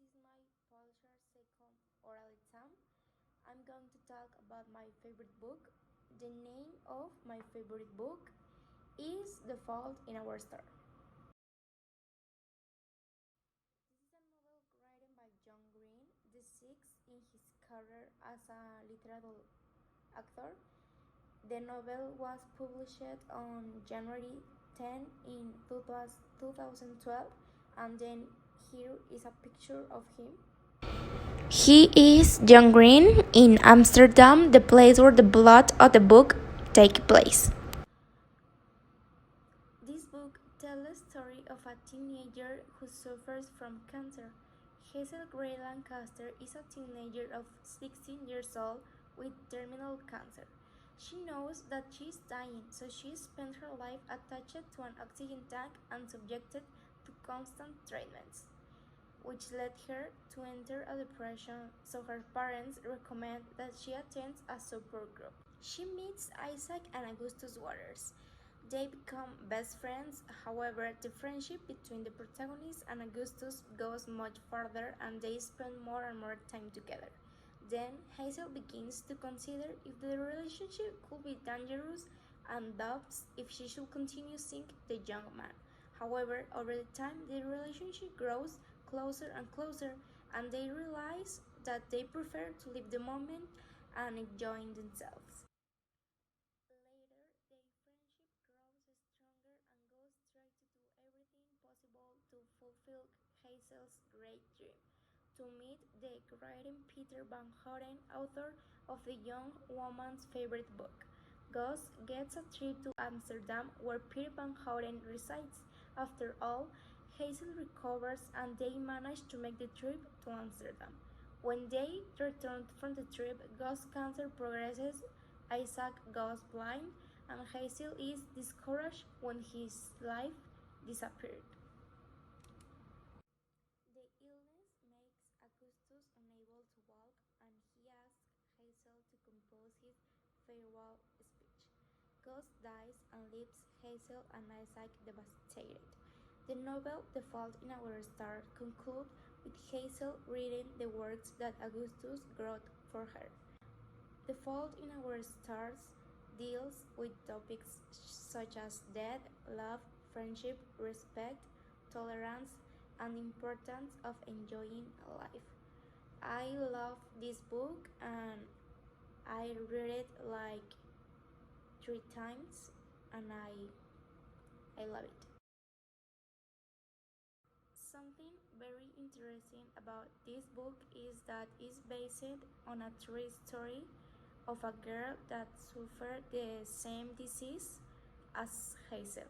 is my Pulsar second oral exam. I'm going to talk about my favorite book. The name of my favorite book is The Fault in Our Stars. This is a novel written by John Green, the sixth in his career as a literary actor. The novel was published on January 10 in 2012, and then here is a picture of him. He is John Green in Amsterdam, the place where the plot of the book takes place. This book tells the story of a teenager who suffers from cancer. Hazel Gray Lancaster is a teenager of 16 years old with terminal cancer. She knows that she is dying, so she spends her life attached to an oxygen tank and subjected to constant treatments, which led her to enter a depression, so her parents recommend that she attends a support group. She meets Isaac and Augustus Waters. They become best friends, however, the friendship between the protagonist and Augustus goes much further and they spend more and more time together. Then Hazel begins to consider if the relationship could be dangerous and doubts if she should continue seeing the young man. However, over the time, the relationship grows closer and closer, and they realize that they prefer to live the moment and enjoying themselves. Later, their friendship grows stronger and goes try to do everything possible to fulfill Hazel's great dream to meet the writer Peter Van Houten, author of the young woman's favorite book. Gus gets a trip to Amsterdam where Peter Van Houten resides. After all, Hazel recovers and they manage to make the trip to Amsterdam. When they return from the trip, Gus' cancer progresses, Isaac goes blind, and Hazel is discouraged when his life disappeared. The illness makes Augustus unable to walk, and he asks Hazel to compose his farewell speech. Gus dies and leaves Hazel and Isaac devastated. The novel The Fault in Our Stars concludes with Hazel reading the works that Augustus wrote for her. The Fault in Our Stars deals with topics such as death, love, friendship, respect, tolerance, and the importance of enjoying life. I love this book and I read it like 3 times and I love it. Something very interesting about this book is that it's based on a true story of a girl that suffered the same disease as Hazel.